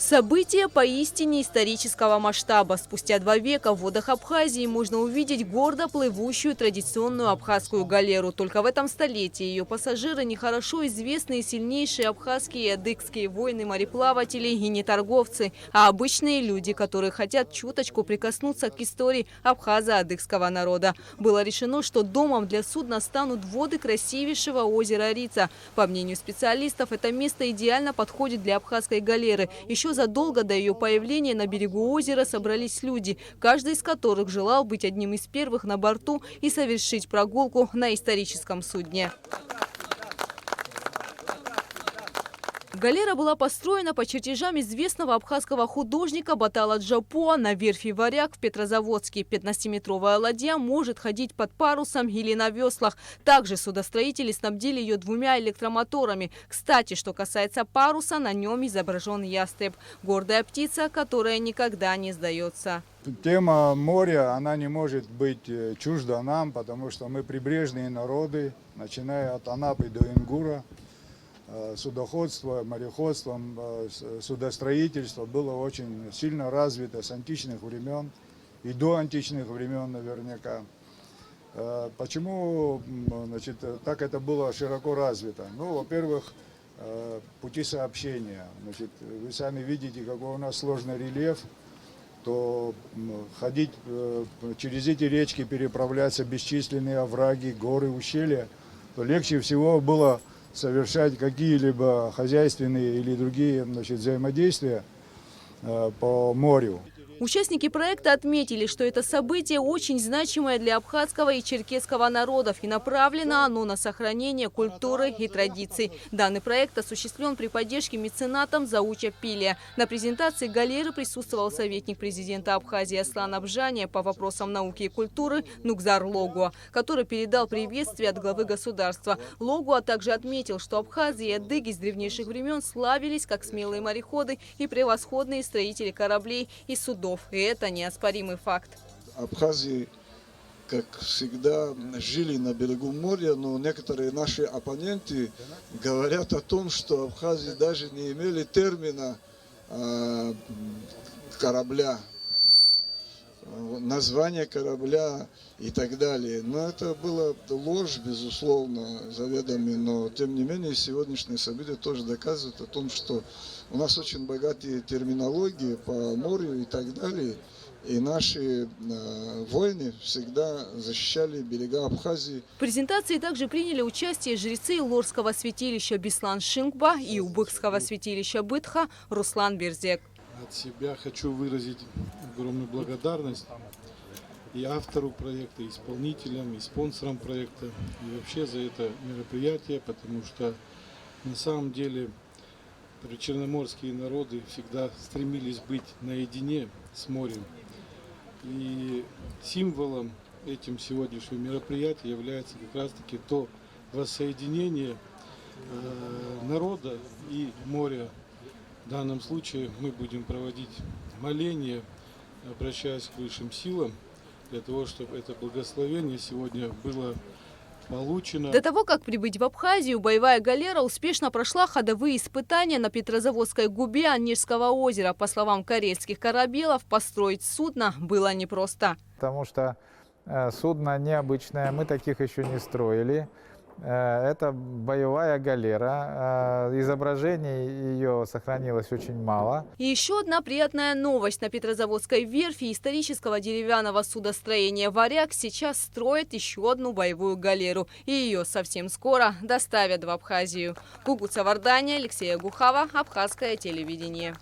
Событие поистине исторического масштаба. Спустя 2 века в водах Абхазии можно увидеть гордо плывущую традиционную абхазскую галеру. Только в этом столетии ее пассажиры не хорошо известные сильнейшие абхазские и адыгские воины-мореплаватели и не торговцы, а обычные люди, которые хотят чуточку прикоснуться к истории абхазо-адыгского народа. Было решено, что домом для судна станут воды красивейшего озера Рица. По мнению специалистов, это место идеально подходит для абхазской галеры. Еще задолго до ее появления на берегу озера собрались люди, каждый из которых желал быть одним из первых на борту и совершить прогулку на историческом судне. Галера была построена по чертежам известного абхазского художника Батала Джапуа на верфи «Варяг» в Петрозаводске. 15-метровая ладья может ходить под парусом или на веслах. Также судостроители снабдили ее 2 электромоторами. Кстати, что касается паруса, на нем изображен ястреб. Гордая птица, которая никогда не сдается. Тема моря, она не может быть чужда нам, потому что мы прибрежные народы, начиная от Анапы до Ингура. Судоходство, мореходство, судостроительство было очень сильно развито с античных времен и до античных времен наверняка. Почему, значит, так это было широко развито? Ну, во-первых, пути сообщения. Значит, вы сами видите, какой у нас сложный рельеф, то ходить через эти речки, переправляться бесчисленные овраги, горы, ущелья, то легче всего было совершать какие-либо хозяйственные или другие, значит, взаимодействия по морю. Участники проекта отметили, что это событие очень значимое для абхазского и черкесского народов, и направлено оно на сохранение культуры и традиций. Данный проект осуществлен при поддержке меценатом Зауча Пилия. На презентации галеры присутствовал советник президента Абхазии Аслан Абжания по вопросам науки и культуры Нукзар Логуа, который передал приветствие от главы государства. Логуа также отметил, что абхазы и адыги с древнейших времен славились как смелые мореходы и превосходные строители кораблей и судов. И это неоспоримый факт. Абхазии, как всегда, жили на берегу моря, но некоторые наши оппоненты говорят о том, что абхазии даже не имели термина корабля, название корабля и так далее. Но это была ложь, безусловно, заведомо, но тем не менее сегодняшние события тоже доказывают о том, что у нас очень богатые терминологии по морю и так далее. И наши воины всегда защищали берега Абхазии. В презентации также приняли участие жрецы Лорского святилища Беслан Шингба и Убыкского святилища Бытха Руслан Берзек. От себя хочу выразить огромную благодарность и автору проекта, и исполнителям, и спонсорам проекта, и вообще за это мероприятие, потому что на самом деле причерноморские народы всегда стремились быть наедине с морем. И символом этим сегодняшнего мероприятия является как раз-таки то воссоединение народа и моря. В данном случае мы будем проводить моление, обращаясь к высшим силам, для того, чтобы это благословение сегодня было получено. До того, как прибыть в Абхазию, боевая галера успешно прошла ходовые испытания на Петрозаводской губе Онежского озера. По словам карельских корабелов, построить судно было непросто. Потому что судно необычное, мы таких еще не строили. Это боевая галера. Изображений ее сохранилось очень мало. И еще одна приятная новость. На Петрозаводской верфи исторического деревянного судостроения «Варяг» сейчас строят еще одну боевую галеру. И ее совсем скоро доставят в Абхазию. Гугуца Вардания, Алексея Гухава, Абхазское телевидение.